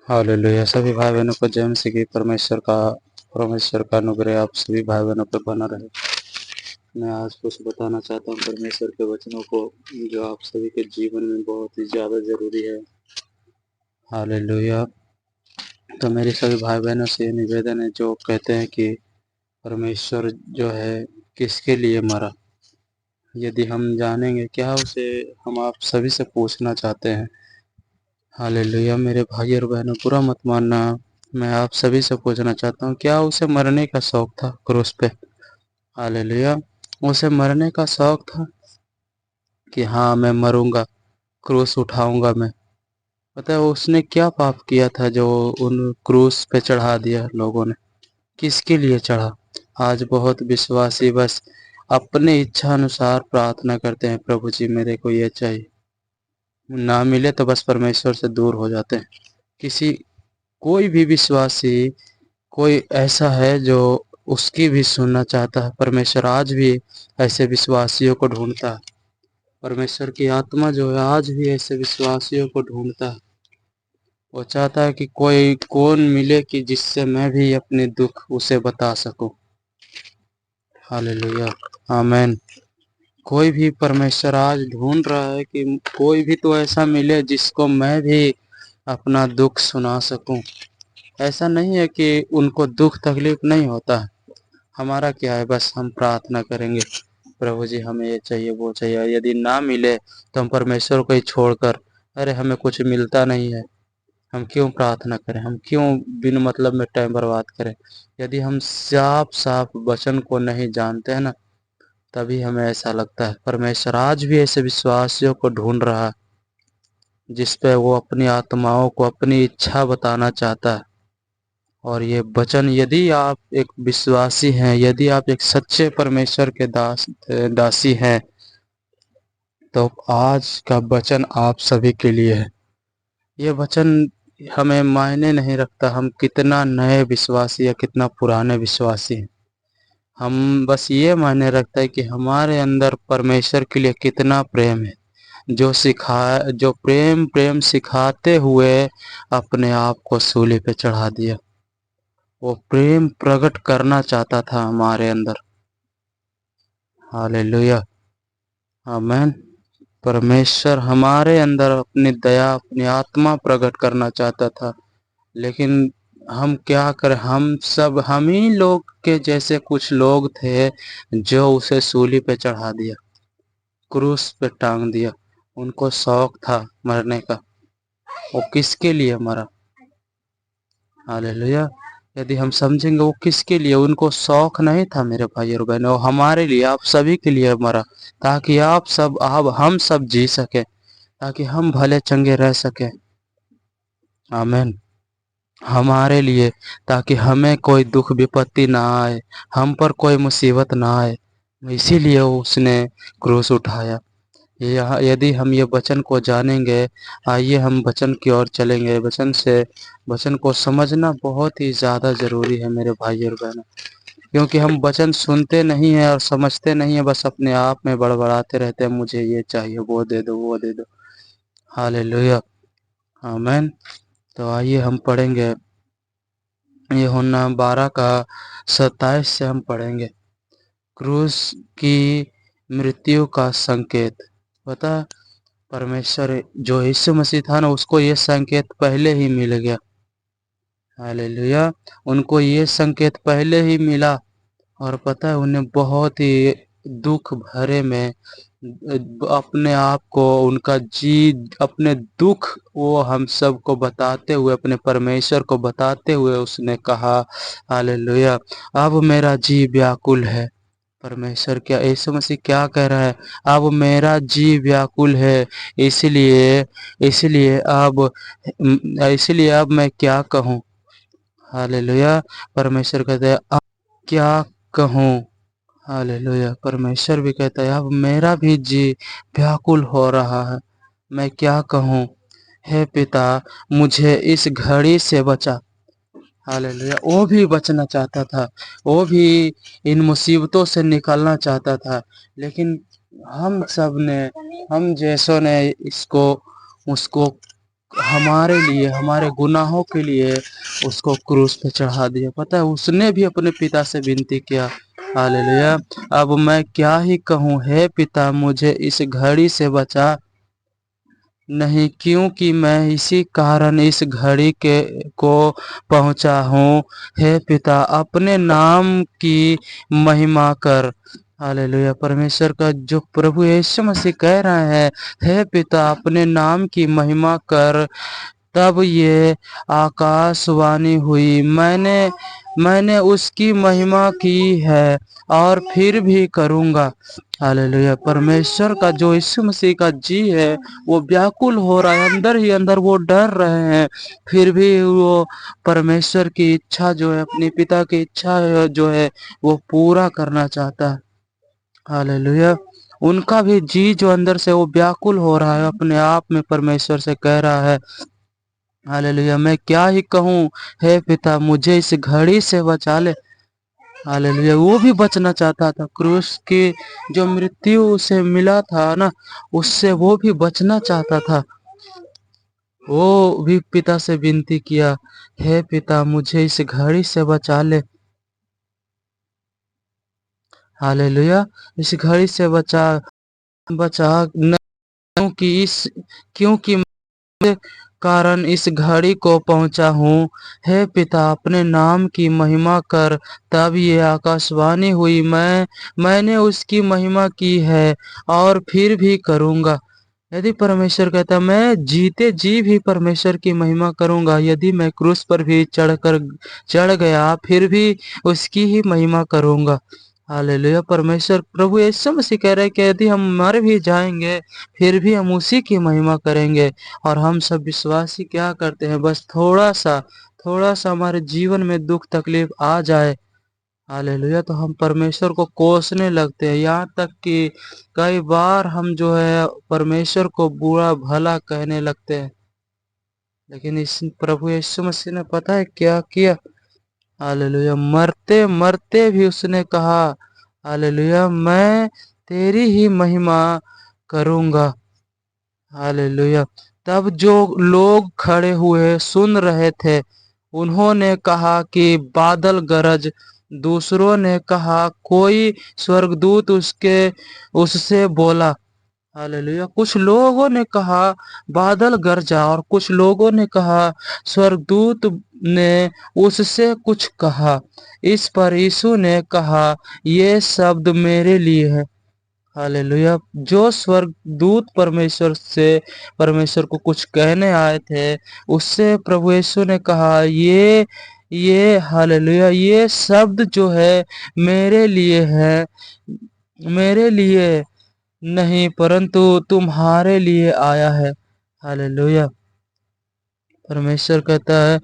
Hallelujah. सभी भाई बहनों को जय मसीह की। परमेश्वर का अनुग्रह आप सभी भाई बहनों पर बना रहे। मैं आज कुछ बताना चाहता हूँ परमेश्वर के वचनों को, जो आप सभी के जीवन में बहुत ही ज़्यादा ज़रूरी है। हालेलुया। तो मेरे सभी भाई बहनों से ये निवेदन है जो कहते हैं कि परमेश्वर जो है किसके लिए मरा। यदि हम जानेंगे क्या उसे, हम आप सभी से पूछना चाहते हैं। हालेलुया। मेरे भाई और बहनों, बुरा मत मानना। मैं आप सभी से पूछना चाहता हूँ, क्या उसे मरने का शौक था क्रूस पे? हालेलुया। उसे मरने का शौक था कि हाँ मैं मरूंगा, क्रूस उठाऊंगा मैं। पता है उसने क्या पाप किया था जो उन क्रूस पे चढ़ा दिया लोगों ने? किसके लिए चढ़ा? आज बहुत विश्वासी बस अपने इच्छा अनुसार प्रार्थना करते हैं, प्रभु जी मेरे को ये चाहिए, ना मिले तो बस परमेश्वर से दूर हो जाते हैं। किसी कोई भी विश्वासी, कोई ऐसा है जो उसकी भी सुनना चाहता है? परमेश्वर आज भी ऐसे विश्वासियों को ढूंढता है। परमेश्वर की आत्मा जो है आज भी ऐसे विश्वासियों को ढूंढता है। वो चाहता है कि कोई कौन मिले कि जिससे मैं भी अपने दुख उसे बता सकूं। हालेलुया। आमेन। कोई भी परमेश्वर आज ढूंढ रहा है कि कोई भी तो ऐसा मिले जिसको मैं भी अपना दुख सुना सकूं। ऐसा नहीं है कि उनको दुख तकलीफ नहीं होता है। हमारा क्या है, बस हम प्रार्थना करेंगे, प्रभु जी हमें ये चाहिए वो चाहिए। यदि ना मिले तो हम परमेश्वर को ही छोड़कर, अरे हमें कुछ मिलता नहीं है, हम क्यों प्रार्थना करें, हम क्यों बिन मतलब में टाइम बर्बाद करें। यदि हम साफ साफ वचन को नहीं जानते हैं ना, तभी हमें ऐसा लगता है। परमेश्वर आज भी ऐसे विश्वासियों को ढूंढ रहा है जिस पे वो अपनी आत्माओं को अपनी इच्छा बताना चाहता है। और ये वचन, यदि आप एक विश्वासी हैं, यदि आप एक सच्चे परमेश्वर के दासी हैं, तो आज का वचन आप सभी के लिए है। ये वचन हमें मायने नहीं रखता हम कितना नए विश्वासी या कितना पुराने विश्वासी हैं। हम बस ये मायने रखता है कि हमारे अंदर परमेश्वर के लिए कितना प्रेम है, जो प्रेम प्रेम सिखाते हुए अपने आप को सूली पे चढ़ा दिया। वो प्रेम प्रकट करना चाहता था हमारे अंदर। हालेलुया। आमेन। परमेश्वर हमारे अंदर अपनी दया, अपनी आत्मा प्रकट करना चाहता था, लेकिन हम क्या करें, हम ही लोग के जैसे कुछ लोग थे जो उसे सूली पे चढ़ा दिया, क्रूस पे टांग दिया। उनको शौक था मरने का। वो किसके लिए मरा? हालेलुया। यदि हम समझेंगे वो किसके लिए, उनको शौक नहीं था मेरे भाई और बहनों, वो हमारे लिए, आप सभी के लिए मरा, ताकि आप हम सब जी सके, ताकि हम भले चंगे रह सके। आमीन। हमारे लिए, ताकि हमें कोई दुख विपत्ति ना आए, हम पर कोई मुसीबत ना आए। इसीलिए उसने क्रूस उठाया। यदि हम ये वचन को जानेंगे, आइए हम वचन की ओर चलेंगे। वचन को समझना बहुत ही ज़्यादा ज़रूरी है मेरे भाई और बहनों, क्योंकि हम वचन सुनते नहीं हैं और समझते नहीं हैं, बस अपने आप में बड़बड़ाते रहते हैं, मुझे ये चाहिए, वो दे दो, वो दे दो। हालेलुया। आमीन। तो आइए हम पढ़ेंगे यूहन्ना 12 का 27 से हम पढ़ेंगे। क्रूस की मृत्यु का संकेत। पता, परमेश्वर जो यीशु मसीह था ना, उसको ये संकेत पहले ही मिल गया। हालेलुया। उनको ये संकेत पहले ही मिला, और पता है उन्हें बहुत ही दुख भरे में अपने आप को, उनका अपने दुख वो हम सब को बताते हुए, अपने परमेश्वर को बताते हुए उसने कहा, हालेलुया, अब मेरा जी व्याकुल है। परमेश्वर क्या, यीशु मसीह क्या कह रहा है? अब मेरा जी व्याकुल है, इसलिए इसलिए अब इसलिए अब मैं क्या कहूँ। हालेलुया। परमेश्वर कहते हैं अब क्या कहूँ। हालेलुया। परमेश्वर भी कहता है अब मेरा भी जी व्याकुल हो रहा है, मैं क्या कहूँ। हे पिता, मुझे इस घड़ी से बचा। हालेलुया। वो भी बचना चाहता था, वो भी इन मुसीबतों से निकलना चाहता था, लेकिन हम सब ने, हम जैसों ने इसको उसको हमारे लिए, हमारे गुनाहों के लिए उसको क्रूस पे चढ़ा दिया। पता है उसने भी अपने पिता से विनती किया, हालेलुया। अब मैं क्या ही कहूँ, हे पिता मुझे इस घड़ी से बचा नहीं, क्योंकि मैं इसी कारण इस घड़ी के को पहुँचा हूँ। हे पिता अपने नाम की महिमा कर। हालेलुया। परमेश्वर का जो प्रभु यीशु मसीह कह रहे हैं, हे पिता अपने नाम की महिमा कर। तब ये आकाशवाणी हुई, मैंने मैंने उसकी महिमा की है और फिर भी करूँगा। हालेलुया। परमेश्वर का जो यीशु मसीह का जी है वो व्याकुल हो रहा है, अंदर ही अंदर वो डर रहे हैं, फिर भी वो परमेश्वर की इच्छा जो है, अपने पिता की इच्छा जो है वो पूरा करना चाहता है। हालेलुया। उनका भी जी जो अंदर से वो व्याकुल हो रहा है, अपने आप में परमेश्वर से कह रहा है, हालेलुया मैं क्या ही कहूँ, हे पिता मुझे इस घड़ी से बचा ले। हालेलुया। वो भी बचना चाहता था, क्रूस की जो मृत्यु उसे मिला था ना, उससे वो भी बचना चाहता था। वो भी पिता से विनती किया, हे पिता मुझे इस घड़ी से बचा ले। हालेलुया। इस घड़ी से बचा बचा न, क्योंकि कारण इस घड़ी को पहुंचा हूँ। हे पिता अपने नाम की महिमा कर। तब ये आकाशवाणी हुई, मैंने उसकी महिमा की है और फिर भी करूँगा। यदि परमेश्वर कहता मैं जीते जी भी परमेश्वर की महिमा करूँगा, यदि मैं क्रूस पर भी चढ़ गया फिर भी उसकी ही महिमा करूँगा। हालेलुया। परमेश्वर प्रभु यीशु मसीह कह रहे हैं कि यदि हम मर भी जाएंगे फिर भी हम उसी की महिमा करेंगे। और हम सब विश्वासी क्या करते हैं, बस थोड़ा सा हमारे जीवन में दुख तकलीफ आ जाए, हालेलुया, तो हम परमेश्वर को कोसने लगते हैं। यहाँ तक कि कई बार हम जो है परमेश्वर को बुरा भला कहने लगते हैं। लेकिन इस प्रभु यीशु मसीह ने पता है क्या किया, हालेलुया, मरते मरते भी उसने कहा, हालेलुया मैं तेरी ही महिमा करूँगा। हालेलुया। तब जो लोग खड़े हुए सुन रहे थे, उन्होंने कहा कि बादल गरज। दूसरों ने कहा कोई स्वर्गदूत उससे बोला। हालेलुया। कुछ लोगों ने कहा बादल गरजा और कुछ लोगों ने कहा स्वर्गदूत ने उससे कुछ कहा। इस पर यीशु ने कहा ये शब्द मेरे लिए है। हालेलुया। जो स्वर्गदूत परमेश्वर को कुछ कहने आए थे, उससे प्रभु यीशु ने कहा ये हालेलुया ये शब्द जो है मेरे लिए है, मेरे लिए नहीं परंतु तुम्हारे लिए आया है। हालेलुया। परमेश्वर कहता है,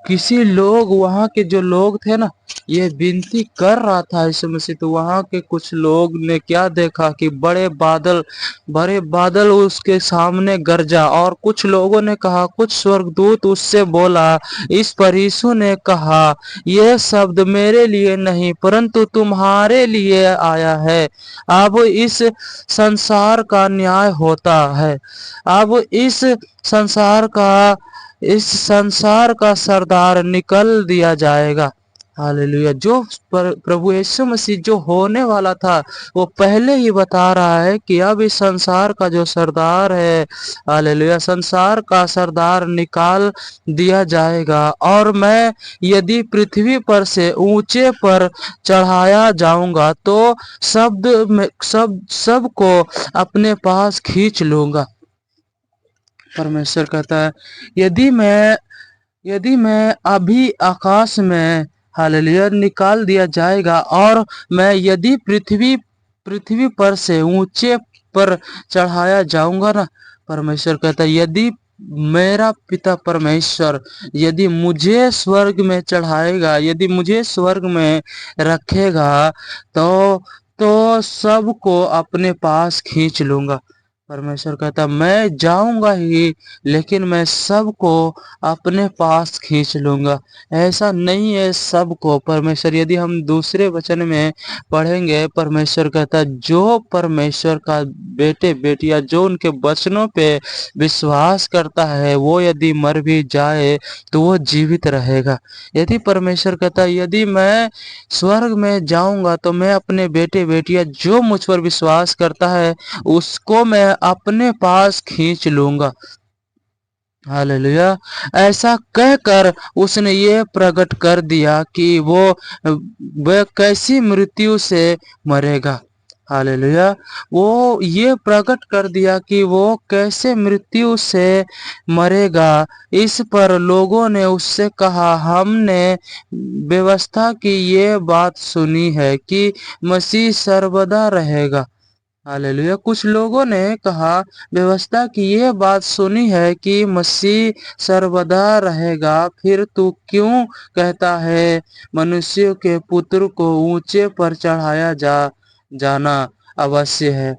किसी लोग वहाँ के जो लोग थे ना, ये विनती कर रहा था यीशु मसीह, तो वहाँ के कुछ लोग ने क्या देखा कि बड़े बादल उसके सामने गरजा और कुछ लोगों ने कहा कुछ स्वर्गदूत उससे बोला। इस पर यीशु ने कहा यह शब्द मेरे लिए नहीं परंतु तुम्हारे लिए आया है। अब इस संसार का इस संसार का सरदार निकल दिया जाएगा। हालेलुया। जो प्रभु यीशु मसीह जो होने वाला था वो पहले ही बता रहा है कि अब इस संसार का जो सरदार है, हालेलुया, संसार का सरदार निकाल दिया जाएगा और मैं यदि पृथ्वी पर से ऊंचे पर चढ़ाया जाऊंगा तो सबको अपने पास खींच लूंगा। परमेश्वर कहता है यदि मैं अभी आकाश में, हालेलुया, निकाल दिया जाएगा और मैं यदि पृथ्वी पर से ऊंचे पर चढ़ाया जाऊंगा ना, परमेश्वर कहता है यदि मेरा पिता परमेश्वर यदि मुझे स्वर्ग में चढ़ाएगा, यदि मुझे स्वर्ग में रखेगा तो सबको अपने पास खींच लूंगा। परमेश्वर कहता मैं जाऊंगा ही, लेकिन मैं सबको अपने पास खींच लूंगा। ऐसा नहीं है सबको। परमेश्वर, यदि हम दूसरे वचन में पढ़ेंगे, परमेश्वर कहता जो परमेश्वर का बेटे बेटियां जो उनके वचनों पे विश्वास करता है, वो यदि मर भी जाए तो वो जीवित रहेगा। यदि परमेश्वर कहता यदि मैं स्वर्ग में जाऊंगा तो मैं अपने बेटे बेटियां जो मुझ पर विश्वास करता है उसको मैं अपने पास खींच लूंगा। हालेलुया। ऐसा कहकर उसने ये प्रकट कर दिया कि वह कैसी मृत्यु से मरेगा। हालेलुया। वो ये प्रकट कर दिया कि वो कैसे मृत्यु से मरेगा। इस पर लोगों ने उससे कहा, हमने व्यवस्था की ये बात सुनी है कि मसीह सर्वदा रहेगा। हालेलुया। कुछ लोगों ने कहा, व्यवस्था की ये बात सुनी है कि मसीह सर्वदा रहेगा, फिर तू क्यों कहता है मनुष्य के पुत्र को ऊंचे पर चढ़ाया जाना अवश्य है।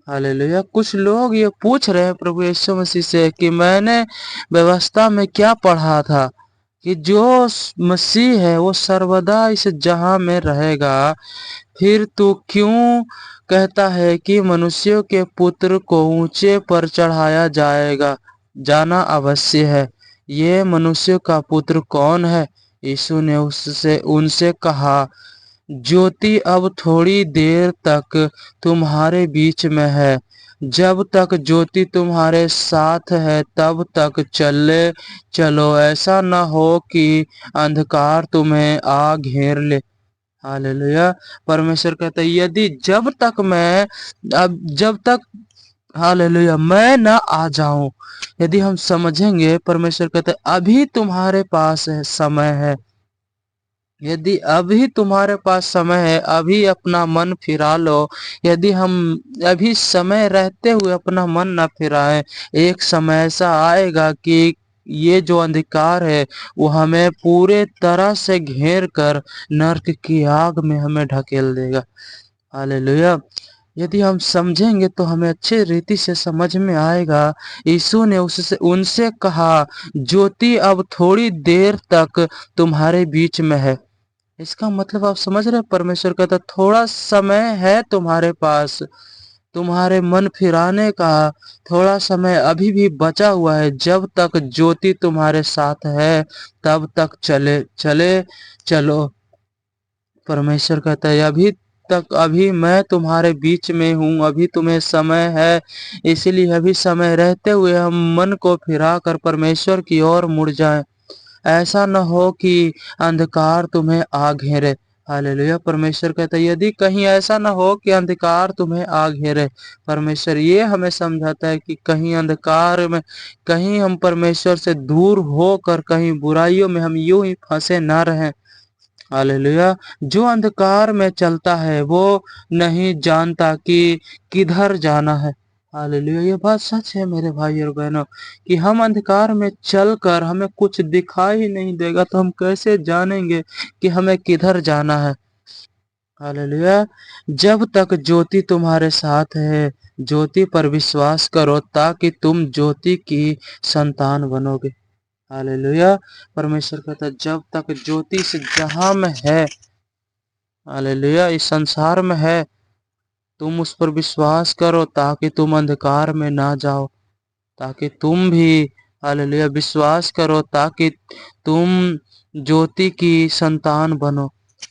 हालेलुया। कुछ लोग ये पूछ रहे हैं प्रभु यीशु मसीह से कि मैंने व्यवस्था में क्या पढ़ा था कि जो मसीह है वो सर्वदा इस जहां में रहेगा, फिर तू क्यों कहता है कि मनुष्यों के पुत्र को ऊंचे पर चढ़ाया जाएगा, जाना अवश्य है। ये मनुष्य का पुत्र कौन है? यीशु ने उससे उनसे कहा, ज्योति अब थोड़ी देर तक तुम्हारे बीच में है। जब तक ज्योति तुम्हारे साथ है तब तक चलो, ऐसा न हो कि अंधकार तुम्हें आ घेर ले। हालेलुया। परमेश्वर कहता है यदि जब तक हालेलुया मैं ना आ जाऊं, यदि हम समझेंगे, परमेश्वर कहता है अभी तुम्हारे पास है समय है। यदि अभी तुम्हारे पास समय है, अभी अपना मन फिरा लो। यदि हम अभी समय रहते हुए अपना मन ना फिराएं, एक समय ऐसा आएगा कि ये जो अंधकार है वो हमें पूरे तरह से घेर कर नरक की आग में हमें ढकेल देगा। हालेलुया। यदि हम समझेंगे तो हमें अच्छे रीति से समझ में आएगा। यीशु ने उससे उनसे कहा, ज्योति अब थोड़ी देर तक तुम्हारे बीच में है। इसका मतलब आप समझ रहे हैं? परमेश्वर कहता थोड़ा समय है तुम्हारे पास, तुम्हारे मन फिराने का थोड़ा समय अभी भी बचा हुआ है। जब तक ज्योति तुम्हारे साथ है तब तक चलो। परमेश्वर कहता है अभी मैं तुम्हारे बीच में हूँ, अभी तुम्हें समय है। इसलिए अभी समय रहते हुए हम मन को फिरा कर परमेश्वर की ओर मुड़ जाएं। ऐसा न हो कि अंधकार तुम्हें आ घेरे। हालेलुया। परमेश्वर कहता है यदि कहीं ऐसा न हो कि अंधकार तुम्हें आ घेरे। परमेश्वर ये हमें समझाता है कि कहीं अंधकार में, कहीं हम परमेश्वर से दूर होकर कहीं बुराइयों में हम यूं ही फंसे ना रहें। हालेलुया। जो अंधकार में चलता है वो नहीं जानता कि किधर जाना है। हालेलुया। ये बात सच है मेरे भाई और बहनों कि हम अंधकार में चलकर हमें कुछ दिखाई ही नहीं देगा तो हम कैसे जानेंगे कि हमें किधर जाना है। हालेलुया। जब तक ज्योति तुम्हारे साथ है, ज्योति पर विश्वास करो ताकि तुम ज्योति की संतान बनोगे। हालेलुया। परमेश्वर कहता है जब तक ज्योति इस जहां में है, हालेलुया, इस संसार में है, तुम उस पर विश्वास करो ताकि तुम अंधकार में ना जाओ, ताकि तुम भी हालेलुया विश्वास करो ताकि तुम ज्योति की संतान बनो।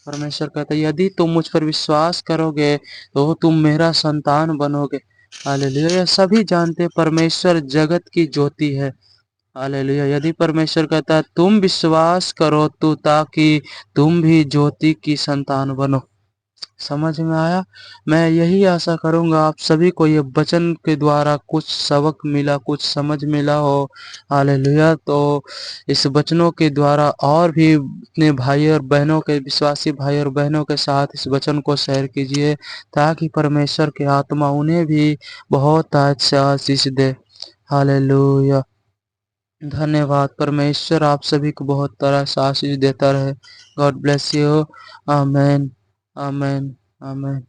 परमेश्वर कहता है यदि तुम मुझ पर विश्वास करोगे तो तुम मेरा संतान बनोगे। हालेलुया। यह सभी जानते परमेश्वर जगत की ज्योति है। हालेलुया। यदि परमेश्वर कहता है तुम विश्वास करो तो ताकि तुम भी ज्योति की संतान बनो। समझ में आया? मैं यही आशा करूंगा आप सभी को ये वचन के द्वारा कुछ सबक मिला, कुछ समझ मिला हो। हालेलुया। तो इस वचनों के द्वारा और भी अपने भाई और बहनों के, विश्वासी भाई और बहनों के साथ इस वचन को शेयर कीजिए ताकि परमेश्वर की आत्मा उन्हें भी बहुत अच्छा आशीष दे। हालेलुया। धन्यवाद। परमेश्वर आप सभी को बहुत तरह से आशीष देता रहे। God bless you. Amen, amen, amen.